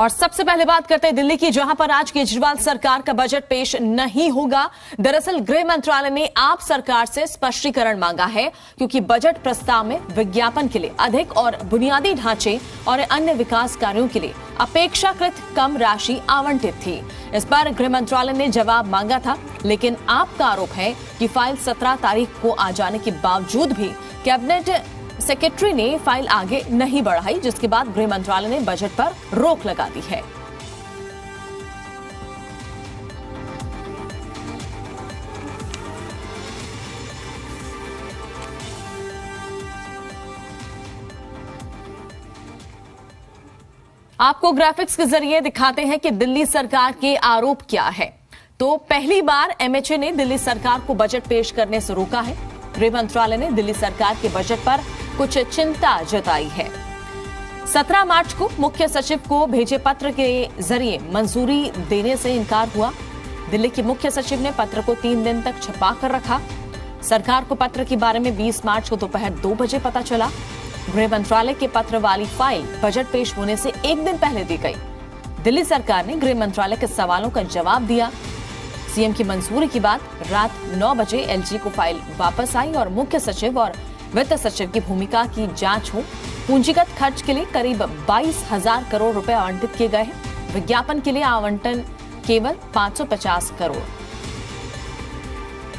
और सबसे पहले बात करते हैं दिल्ली की, जहां पर आज केजरीवाल सरकार का बजट पेश नहीं होगा। दरअसल गृह मंत्रालय ने आप सरकार से स्पष्टीकरण मांगा है, क्योंकि बजट प्रस्ताव में विज्ञापन के लिए अधिक और बुनियादी ढांचे और अन्य विकास कार्यों के लिए अपेक्षाकृत कम राशि आवंटित थी। इस पर गृह मंत्रालय ने जवाब मांगा था, लेकिन आपका आरोप है कि फाइल 17 तारीख को आ जाने के बावजूद भी कैबिनेट सेक्रेटरी ने फाइल आगे नहीं बढ़ाई, जिसके बाद गृह मंत्रालय ने बजट पर रोक लगा दी है। आपको ग्राफिक्स के जरिए दिखाते हैं कि दिल्ली सरकार के आरोप क्या है। तो पहली बार एमएचए ने दिल्ली सरकार को बजट पेश करने से रोका है। गृह मंत्रालय ने दिल्ली सरकार के बजट पर कुछ चिंता जताई है। 17 मार्च को मुख्य सचिव को भेजे पत्र के जरिए मंजूरी देने से इनकार हुआ। दिल्ली के मुख्य सचिव ने पत्र को 3 दिन तक छिपा कर रखा। सरकार को पत्र के बारे में 20 मार्च को दोपहर 2 बजे पता चला। गृह मंत्रालय के पत्र वाली फाइल बजट पेश होने से 1 दिन पहले दी गई। दिल्ली सरकार ने गृह मंत्रालय के सवालों का जवाब दिया। सीएम की मंजूरी के बाद रात 9 बजे एलजी को फाइल वापस आई और मुख्य सचिव और वित्त सचिव की भूमिका की जांच हो। पूंजीगत खर्च के लिए करीब 22,000 करोड़ रुपए आवंटित किए गए हैं। विज्ञापन के लिए आवंटन केवल 550 करोड़।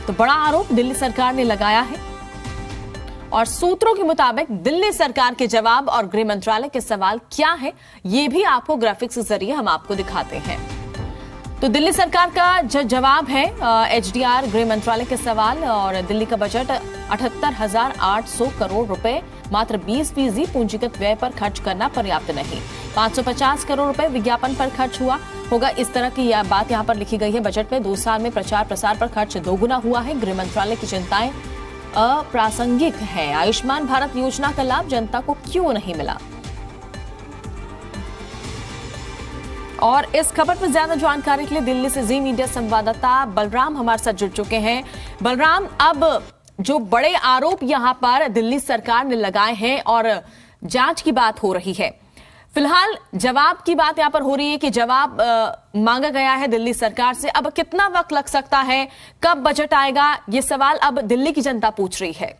तो बड़ा आरोप दिल्ली सरकार ने लगाया है और सूत्रों के मुताबिक दिल्ली सरकार के जवाब और गृह मंत्रालय के सवाल क्या है, ये भी आपको ग्राफिक्स के जरिए हम आपको दिखाते हैं। तो दिल्ली सरकार का जो जवाब है, एचडीआर गृह मंत्रालय के सवाल और दिल्ली का बजट 78,800 करोड़ रुपए, मात्र 20% पूंजीगत व्यय पर खर्च करना पर्याप्त नहीं। 550 करोड़ रुपए विज्ञापन पर खर्च हुआ होगा, इस तरह की यह बात यहाँ पर लिखी गई है। बजट में 2 साल में प्रचार प्रसार पर खर्च दोगुना हुआ है। गृह मंत्रालय की चिंताएं अप्रासंगिक है। आयुष्मान भारत योजना का लाभ जनता को क्यों नहीं मिला? और इस खबर पर ज्यादा जानकारी के लिए दिल्ली से जी मीडिया संवाददाता बलराम हमारे साथ जुड़ चुके हैं। बलराम, अब जो बड़े आरोप यहां पर दिल्ली सरकार ने लगाए हैं और जांच की बात हो रही है, फिलहाल जवाब की बात यहां पर हो रही है कि जवाब मांगा गया है दिल्ली सरकार से। अब कितना वक्त लग सकता है, कब बजट आएगा, ये सवाल अब दिल्ली की जनता पूछ रही है।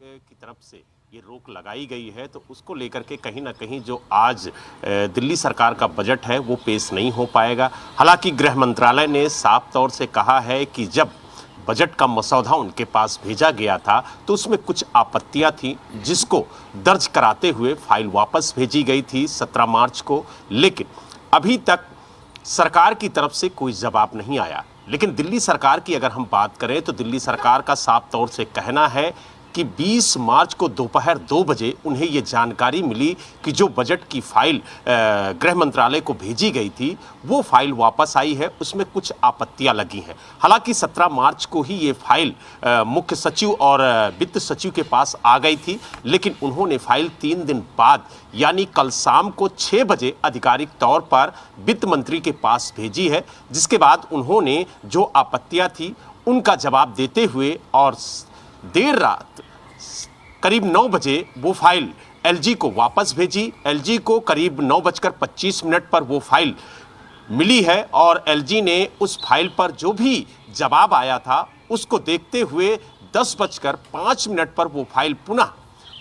की तरफ से ये रोक लगाई गई है, तो उसको लेकर के कहीं ना कहीं जो आज दिल्ली सरकार का बजट है वो पेश नहीं हो पाएगा। हालांकि गृह मंत्रालय ने साफ तौर से कहा है कि जब बजट का मसौदा उनके पास भेजा गया था तो उसमें कुछ आपत्तियां थी, जिसको दर्ज कराते हुए फाइल वापस भेजी गई थी 17 मार्च को। लेकिन अभी तक सरकार की तरफ से कोई जवाब नहीं आया। लेकिन दिल्ली सरकार की अगर हम बात करें तो दिल्ली सरकार का साफ तौर से कहना है कि 20 मार्च को दोपहर 2 बजे उन्हें ये जानकारी मिली कि जो बजट की फाइल गृह मंत्रालय को भेजी गई थी वो फाइल वापस आई है, उसमें कुछ आपत्तियां लगी हैं। हालांकि 17 मार्च को ही ये फाइल मुख्य सचिव और वित्त सचिव के पास आ गई थी, लेकिन उन्होंने फाइल 3 दिन बाद यानी कल शाम को 6 बजे आधिकारिक तौर पर वित्त मंत्री के पास भेजी है, जिसके बाद उन्होंने जो आपत्तियां थी उनका जवाब देते हुए और देर रात करीब 9 बजे वो फाइल एलजी को वापस भेजी। एलजी को करीब 9:25 पर वो फाइल मिली है और एलजी ने उस फाइल पर जो भी जवाब आया था उसको देखते हुए 10:05 पर वो फाइल पुनः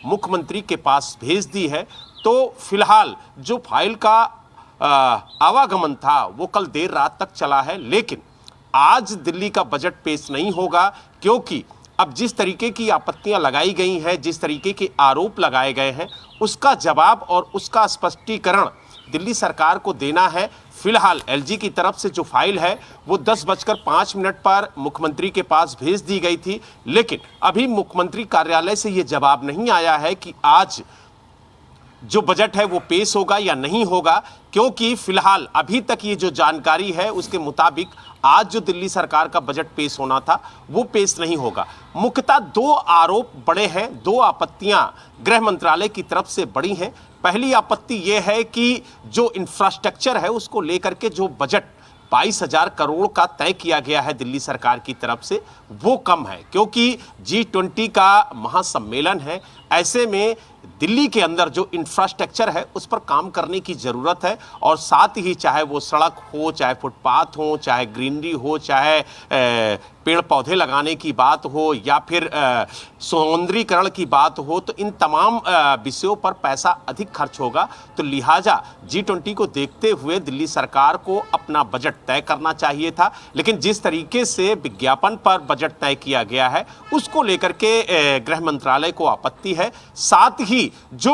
मुख्यमंत्री के पास भेज दी है। तो फिलहाल जो फाइल का आवागमन था वो कल देर रात तक चला है, लेकिन आज दिल्ली का बजट पेश नहीं होगा, क्योंकि अब जिस तरीके की आपत्तियां लगाई गई हैं, जिस तरीके के आरोप लगाए गए हैं, उसका जवाब और उसका स्पष्टीकरण दिल्ली सरकार को देना है। फिलहाल एलजी की तरफ से जो फाइल है वो 10:05 पर मुख्यमंत्री के पास भेज दी गई थी, लेकिन अभी मुख्यमंत्री कार्यालय से ये जवाब नहीं आया है कि आज जो बजट है वो पेश होगा या नहीं होगा, क्योंकि फिलहाल अभी तक ये जो जानकारी है उसके मुताबिक आज जो दिल्ली सरकार का बजट पेश होना था वो पेश नहीं होगा। मुख्यतः 2 आरोप बड़े हैं, 2 आपत्तियां गृह मंत्रालय की तरफ से बड़ी हैं। पहली आपत्ति ये है कि जो इंफ्रास्ट्रक्चर है उसको लेकर के जो बजट 22,000 करोड़ का तय किया गया है दिल्ली सरकार की तरफ से, वो कम है, क्योंकि G20 का महासम्मेलन है। ऐसे में दिल्ली के अंदर जो इंफ्रास्ट्रक्चर है उस पर काम करने की जरूरत है, और साथ ही चाहे वो सड़क हो, चाहे फुटपाथ हो, चाहे ग्रीनरी हो, चाहे पेड़ पौधे लगाने की बात हो, या फिर सौंदर्यीकरण की बात हो, तो इन तमाम विषयों पर पैसा अधिक खर्च होगा। तो लिहाजा G20 को देखते हुए दिल्ली सरकार को अपना बजट तय करना चाहिए था, लेकिन जिस तरीके से विज्ञापन पर बजट तय किया गया है उसको लेकर के गृह मंत्रालय को आपत्ति है। साथ ही जो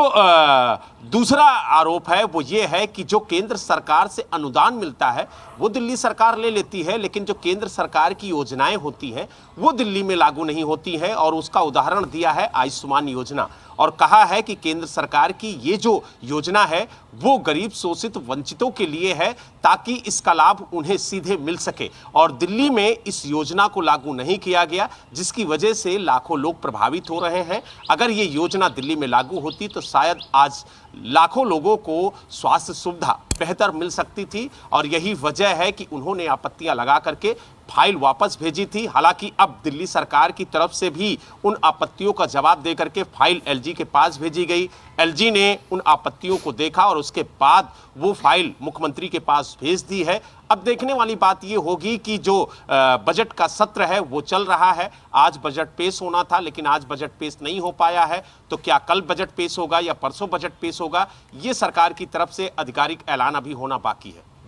दूसरा आरोप है वो ये है कि जो केंद्र सरकार से अनुदान मिलता है वो दिल्ली सरकार ले लेती है, लेकिन जो केंद्र सरकार की योजनाएं होती हैं वो दिल्ली में लागू नहीं होती है। और उसका उदाहरण दिया है आयुष्मान योजना, और कहा है कि केंद्र सरकार की ये जो योजना है वो गरीब शोषित वंचितों के लिए है, ताकि इसका लाभ उन्हें सीधे मिल सके, और दिल्ली में इस योजना को लागू नहीं किया गया, जिसकी वजह से लाखों लोग प्रभावित हो रहे हैं। अगर ये योजना दिल्ली में लागू होती तो शायद आज लाखों लोगों को स्वास्थ्य सुविधा बेहतर मिल सकती थी, और यही वजह है कि उन्होंने आपत्तियां लगा करके फाइल वापस भेजी थी। हालांकि अब दिल्ली सरकार की तरफ से भी उन आपत्तियों का जवाब देकर के फाइल एलजी के पास भेजी गई। एलजी ने उन आपत्तियों को देखा और उसके बाद वो फाइल मुख्यमंत्री के पास भेज दी है। अब देखने वाली बात ये होगी कि जो बजट का सत्र है वो चल रहा है। आज बजट पेश होना था, लेकिन आज बजट पेश नहीं हो पाया है, तो क्या कल बजट पेश होगा या परसों बजट पेश होगा, ये सरकार की तरफ से आधिकारिक ऐलान अभी होना बाकी है।